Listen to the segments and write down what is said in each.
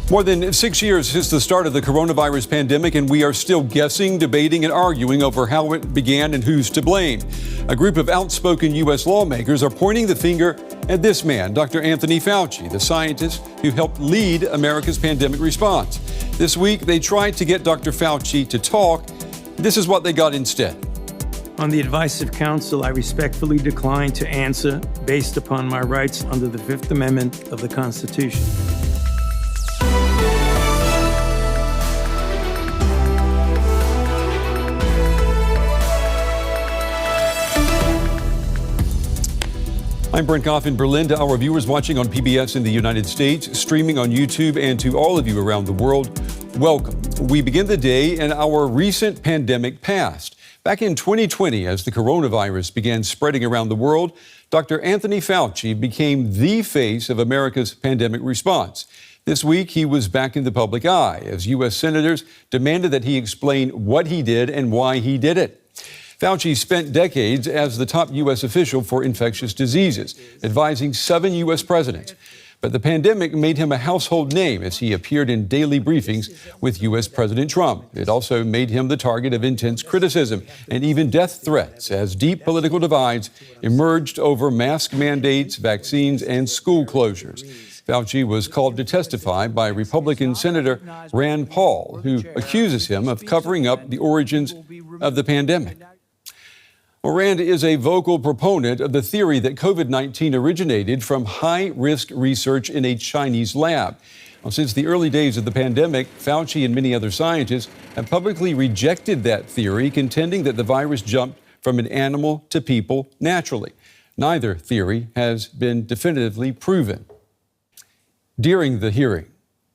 More than 6 years since the start of the coronavirus pandemic, and we are still guessing, debating, and arguing over how it began and who's to blame. A group of outspoken U.S. lawmakers are pointing the finger at this man, Dr. Anthony Fauci, the scientist who helped lead America's pandemic response. This week, they tried to get Dr. Fauci to talk. This is what they got instead. On the advice of counsel, I respectfully decline to answer based upon my rights under the Fifth Amendment of the Constitution. I'm Brent Goff in Berlin. To our viewers watching on PBS in the United States, streaming on YouTube, and to all of you around the world, welcome. We begin the day in our recent pandemic past. Back in 2020, as the coronavirus began spreading around the world, Dr. Anthony Fauci became the face of America's pandemic response. This week, he was back in the public eye as U.S. senators demanded that he explain what he did and why he did it. Fauci spent decades as the top U.S. official for infectious diseases, advising 7 U.S. presidents. But the pandemic made him a household name as he appeared in daily briefings with U.S. President Trump. It also made him the target of intense criticism and even death threats as deep political divides emerged over mask mandates, vaccines, and school closures. Fauci was called to testify by Republican Senator Rand Paul, who accuses him of covering up the origins of the pandemic. Rand is a vocal proponent of the theory that COVID-19 originated from high-risk research in a Chinese lab. Well, since the early days of the pandemic, Fauci and many other scientists have publicly rejected that theory, contending that the virus jumped from an animal to people naturally. Neither theory has been definitively proven. During the hearing,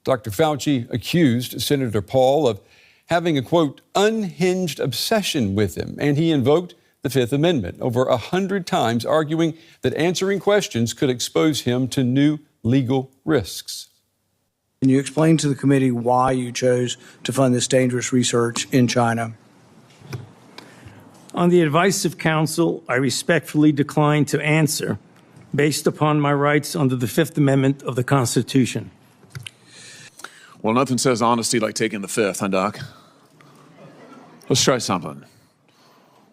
Dr. Fauci accused Senator Paul of having a, quote, unhinged obsession with him, and he invoked the Fifth Amendment over 100 times, arguing that answering questions could expose him to new legal risks. Can you explain to the committee why you chose to fund this dangerous research in China? On the advice of counsel, I respectfully decline to answer based upon my rights under the Fifth Amendment of the Constitution. Well, nothing says honesty like taking the Fifth, huh, Doc? Let's try something.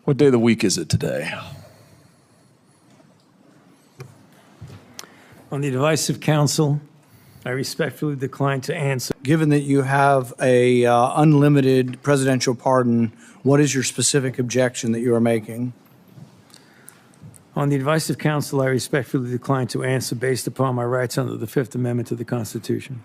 What day of the week is it today? On the advice of counsel, I respectfully decline to answer. Given that you have a unlimited presidential pardon, what is your specific objection that you are making? On the advice of counsel, I respectfully decline to answer based upon my rights under the Fifth Amendment to the Constitution.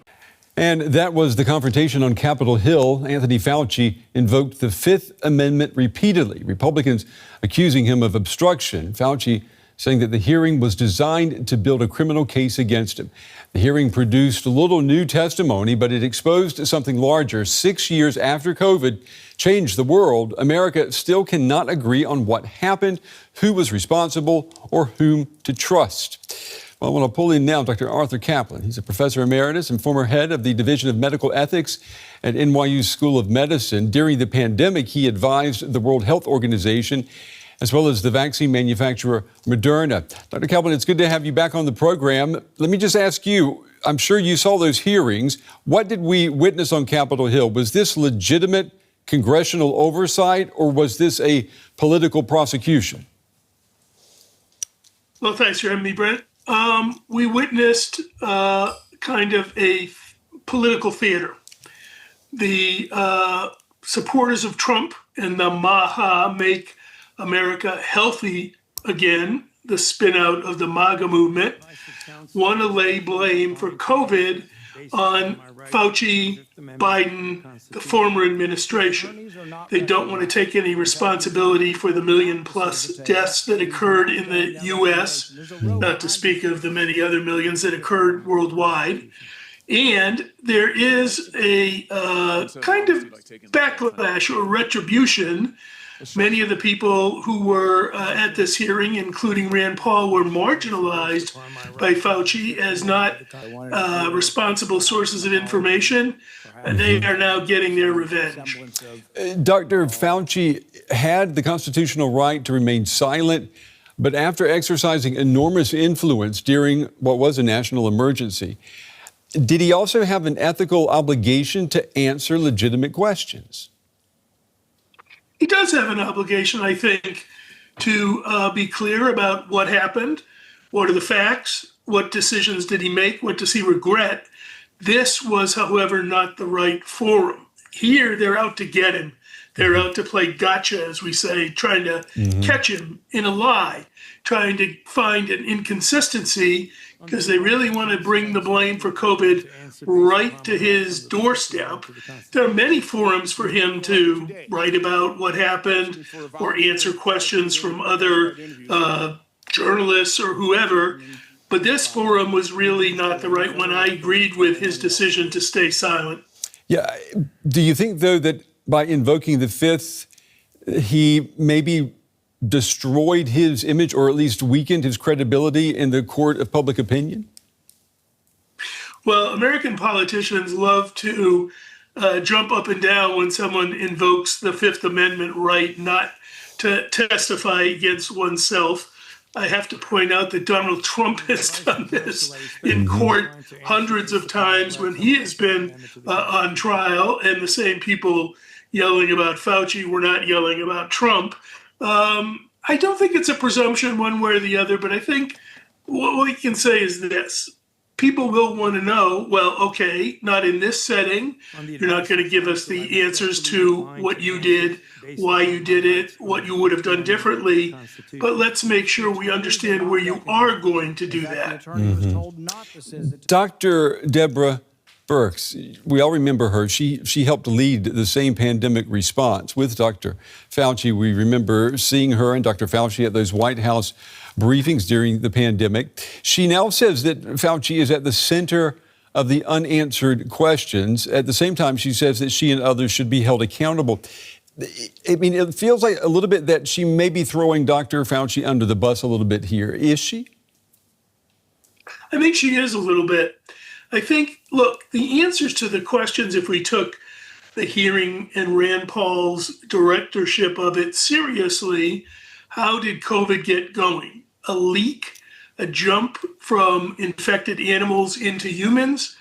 And that was the confrontation on Capitol Hill. Anthony Fauci invoked the Fifth Amendment repeatedly, Republicans accusing him of obstruction. Fauci saying that the hearing was designed to build a criminal case against him. The hearing produced little new testimony, but it exposed something larger. 6 years after COVID changed the world, America still cannot agree on what happened, who was responsible, or whom to trust. Well, I want to pull in now Dr. Arthur Kaplan. He's a professor emeritus and former head of the Division of Medical Ethics at NYU School of Medicine. During the pandemic, he advised the World Health Organization as well as the vaccine manufacturer Moderna. Dr. Kaplan, it's good to have you back on the program. Let me just ask you, I'm sure you saw those hearings. What did we witness on Capitol Hill? Was this legitimate congressional oversight, or was this a political prosecution? Well, thanks for having me, Brent. We witnessed kind of a political theater. The supporters of Trump and the Maha Make America Healthy Again, the spin out of the MAGA movement, want to lay blame for COVID on Fauci, Biden, the former administration. They don't want to take any responsibility for the million-plus deaths that occurred in the U.S., not to speak of the many other millions that occurred worldwide. And there is a kind of backlash or retribution. Many of the people who were at this hearing, including Rand Paul, were marginalized by Fauci as not responsible sources of information, and they are now getting their revenge. Dr. Fauci had the constitutional right to remain silent, but after exercising enormous influence during what was a national emergency, Did he also have an ethical obligation to answer legitimate questions? He does have an obligation, I think, to be clear about what happened, what are the facts, what decisions did he make, what does he regret. This was, however, not the right forum. Here, they're out to get him. They're out to play gotcha, as we say, trying to catch him in a lie, trying to find an inconsistency, because they really want to bring the blame for COVID right to his doorstep. There are many forums for him to write about what happened or answer questions from other journalists or whoever. But this forum was really not the right one. I agreed with his decision to stay silent. Yeah. Do you think, though, that by invoking the Fifth, he maybe destroyed his image or at least weakened his credibility in the court of public opinion? Well, American politicians love to jump up and down when someone invokes the Fifth Amendment right not to testify against oneself. I have to point out that Donald Trump has done this in court hundreds of times when he has been on trial, and the same people yelling about Fauci were not yelling about Trump. I don't think it's a presumption one way or the other, but I think what we can say is this. People will want to know, well, okay, not in this setting. You're not going to give us the answers to what you did, why you did it, what you would have done differently. But let's make sure we understand where you are going to do that. Dr. Deborah Birx, we all remember her. She helped lead the same pandemic response with Dr. Fauci. We remember seeing her and Dr. Fauci at those White House briefings during the pandemic. She now says that Fauci is at the center of the unanswered questions. At the same time, she says that she and others should be held accountable. I mean, it feels like a little bit that she may be throwing Dr. Fauci under the bus a little bit here. Is she? I think she is a little bit. I think, look, the answers to the questions, if we took the hearing and Rand Paul's directorship of it seriously, how did COVID get going? A leak, a jump from infected animals into humans,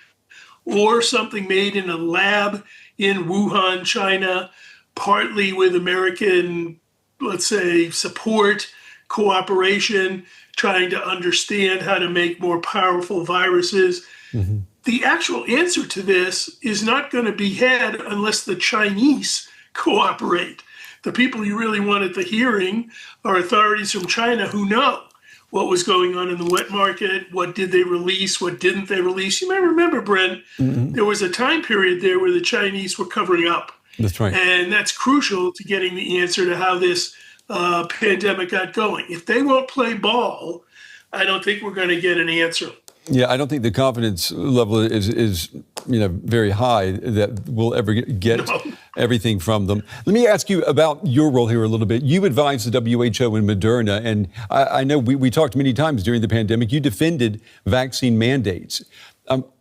or something made in a lab in Wuhan, China, partly with American, let's say, support, cooperation, trying to understand how to make more powerful viruses. Mm-hmm. The actual answer to this is not going to be had unless the Chinese cooperate. The people you really want at the hearing are authorities from China who know what was going on in the wet market, what did they release, what didn't they release. You may remember, Brent, there was a time period there where the Chinese were covering up. That's right. And that's crucial to getting the answer to how this pandemic got going. If they won't play ball, I don't think we're going to get an answer. Yeah, I don't think the confidence level is very high that we'll ever get everything from them. Let me ask you about your role here a little bit. You advised the WHO and Moderna, and I know we talked many times during the pandemic. You defended vaccine mandates.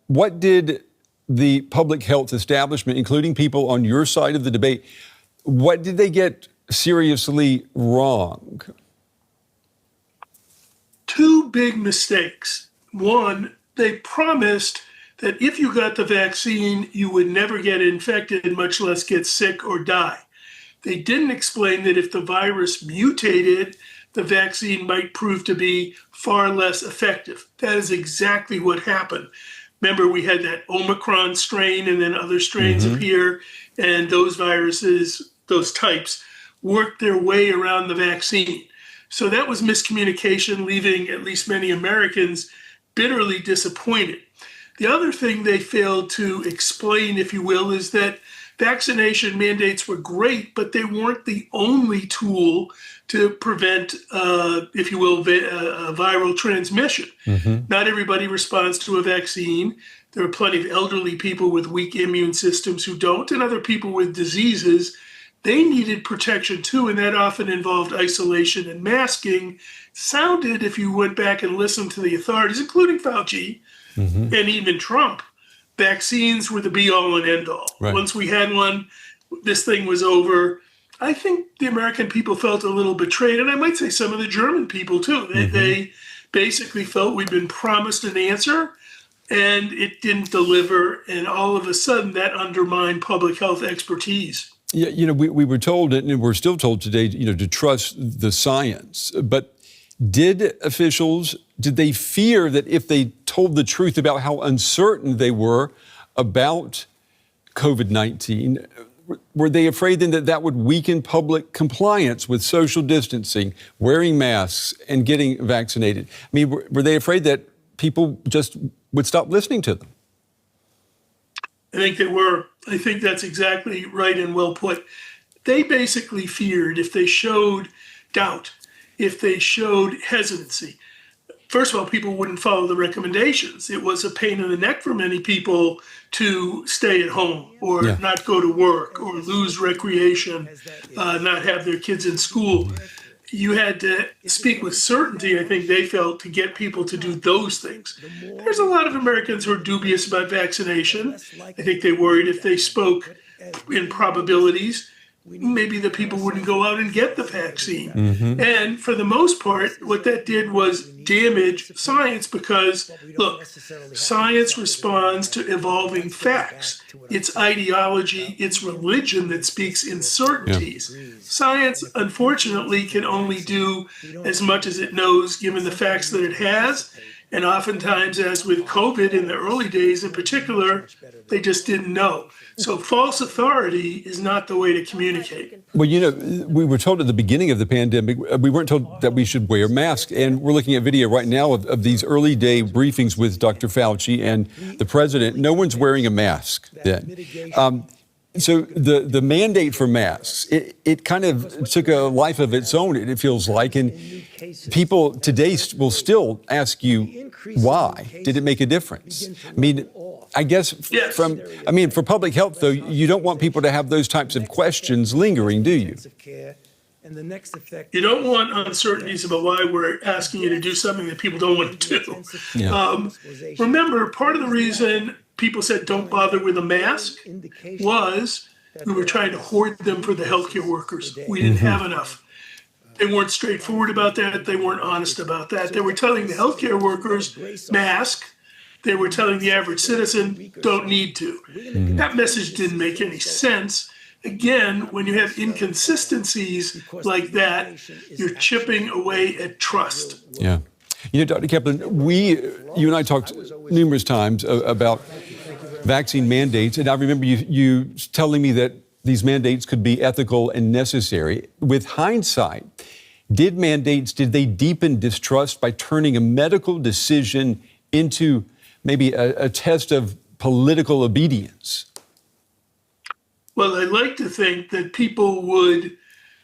What did the public health establishment, including people on your side of the debate, what did they get seriously wrong? Two big mistakes. One, they promised that if you got the vaccine, you would never get infected, much less get sick or die. They didn't explain that if the virus mutated, the vaccine might prove to be far less effective. That is exactly what happened. Remember, we had that Omicron strain and then other strains appear, and those viruses, those types, worked their way around the vaccine. So that was miscommunication, leaving at least many Americans bitterly disappointed. The other thing they failed to explain, if you will, is that vaccination mandates were great, but they weren't the only tool to prevent, if you will, viral transmission. Not everybody responds to a vaccine. There are plenty of elderly people with weak immune systems who don't, and other people with diseases. They needed protection too, and that often involved isolation and masking. Sounded, if you went back and listened to the authorities, including Fauci and even Trump, vaccines were the be-all and end-all. Right. Once we had one, this thing was over. I think the American people felt a little betrayed, and I might say some of the German people too. They basically felt we'd been promised an answer. and it didn't deliver. And all of a sudden, that undermined public health expertise. Yeah, we were told, and we're still told today, to trust the science. But did they fear that if they told the truth about how uncertain they were about COVID-19, were they afraid then that that would weaken public compliance with social distancing, wearing masks, and getting vaccinated? I mean, were they afraid that people just would stop listening to them? I think they were. I think that's exactly right and well put. They basically feared if they showed doubt, if they showed hesitancy, first of all, people wouldn't follow the recommendations. It was a pain in the neck for many people to stay at home or not go to work or lose recreation, not have their kids in school. You had to speak with certainty, I think they felt, to get people to do those things. There's a lot of Americans who are dubious about vaccination. I think they worried if they spoke in probabilities, maybe the people wouldn't go out and get the vaccine. And for the most part, what that did was damage science because, look, science responds to evolving facts. It's ideology, it's religion that speaks in certainties. Science, unfortunately, can only do as much as it knows given the facts that it has. And oftentimes, as with COVID in the early days in particular, they just didn't know. So false authority is not the way to communicate. Well, we were told at the beginning of the pandemic, we weren't told that we should wear masks. And we're looking at video right now of these early day briefings with Dr. Fauci and the president. No one's wearing a mask then. So the mandate for masks, it kind of took a life of its own, it feels like. And people today will still ask you, why? Did it make a difference? I mean, I guess for public health, though, you don't want people to have those types of questions lingering, do you? You don't want uncertainties about why we're asking you to do something that people don't want to do. Remember, part of the reason people said don't bother with a mask was we were trying to hoard them for the healthcare workers. We didn't have enough. They weren't straightforward about that. They weren't honest about that. They were telling the healthcare workers, mask. They were telling the average citizen, don't need to. That message didn't make any sense. Again, when you have inconsistencies like that, you're chipping away at trust. Yeah. Dr. Kaplan, you and I talked numerous times about vaccine mandates, and I remember you telling me that these mandates could be ethical and necessary. With hindsight, did they deepen distrust by turning a medical decision into maybe a test of political obedience? Well, I like to think that people would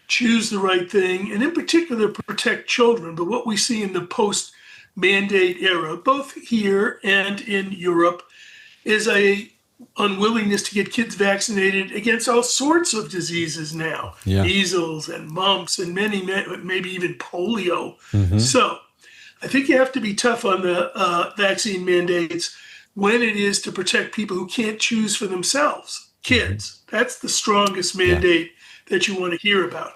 choose the right thing, and in particular, protect children. But what we see in the post-mandate era, both here and in Europe, is a unwillingness to get kids vaccinated against all sorts of diseases now, measles and mumps and maybe even polio. So I think you have to be tough on the vaccine mandates when it is to protect people who can't choose for themselves, kids. That's the strongest mandate that you want to hear about.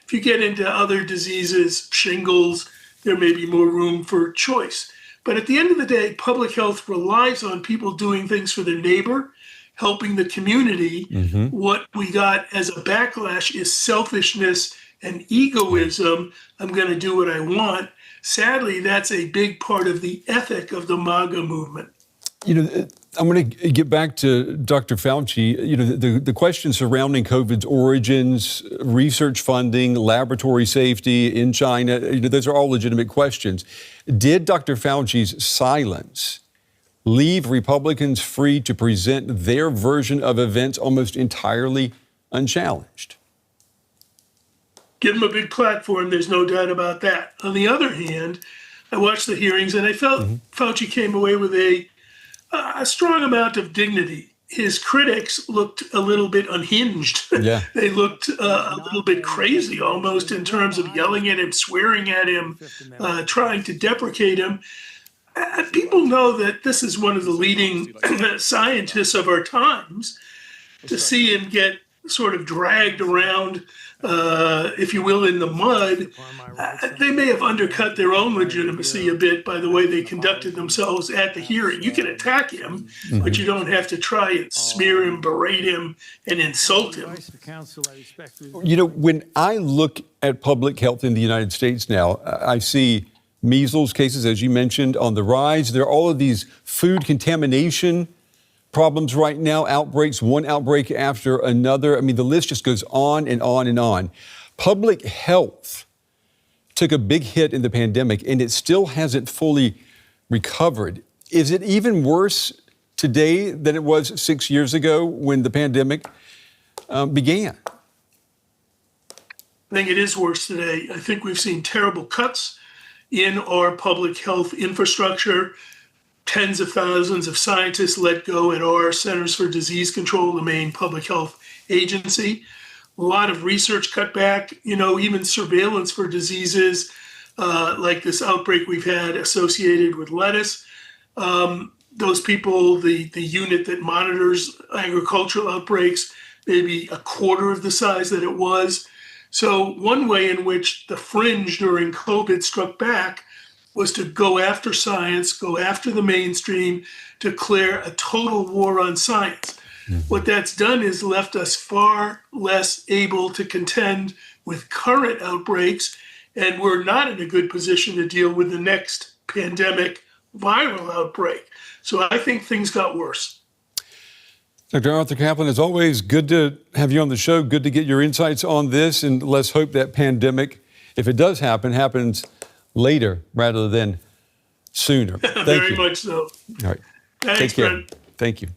If you get into other diseases, shingles, there may be more room for choice. But at the end of the day, public health relies on people doing things for their neighbor, helping the community. What we got as a backlash is selfishness and egoism. I'm going to do what I want. Sadly, that's a big part of the ethic of the MAGA movement. I'm going to get back to Dr. Fauci. The questions surrounding COVID's origins, research funding, laboratory safety in China, those are all legitimate questions. Did Dr. Fauci's silence leave Republicans free to present their version of events almost entirely unchallenged? Give him a big platform, there's no doubt about that. On the other hand, I watched the hearings and I felt Fauci came away with a strong amount of dignity. His critics looked a little bit unhinged. They looked a little bit crazy almost in terms of yelling at him, swearing at him, trying to deprecate him. People know that this is one of the leading scientists of our times. To see him get sort of dragged around, if you will, in the mud, they may have undercut their own legitimacy a bit by the way they conducted themselves at the hearing. You can attack him, but you don't have to try and smear him, berate him, and insult him. You know, when I look at public health in the United States now, I see measles cases, as you mentioned, on the rise. There are all of these food contamination problems right now, outbreaks, one outbreak after another. I mean, the list just goes on and on and on. Public health took a big hit in the pandemic, and it still hasn't fully recovered. Is it even worse today than it was 6 years ago when the pandemic began? I think it is worse today. I think we've seen terrible cuts in our public health infrastructure. Tens of thousands of scientists let go at our Centers for Disease Control, the main public health agency. A lot of research cut back, you know, even surveillance for diseases like this outbreak we've had associated with lettuce. Those people, the unit that monitors agricultural outbreaks, maybe a quarter of the size that it was. So one way in which the fringe during COVID struck back was to go after science, go after the mainstream, declare a total war on science. What that's done is left us far less able to contend with current outbreaks, and we're not in a good position to deal with the next pandemic viral outbreak. So I think things got worse. Dr. Arthur Kaplan, as always, good to have you on the show. Good to get your insights on this, and let's hope that pandemic, if it does happen, happens later rather than sooner. Thank Very you. much so. All right. Thanks, Take care. Brent. Thank you.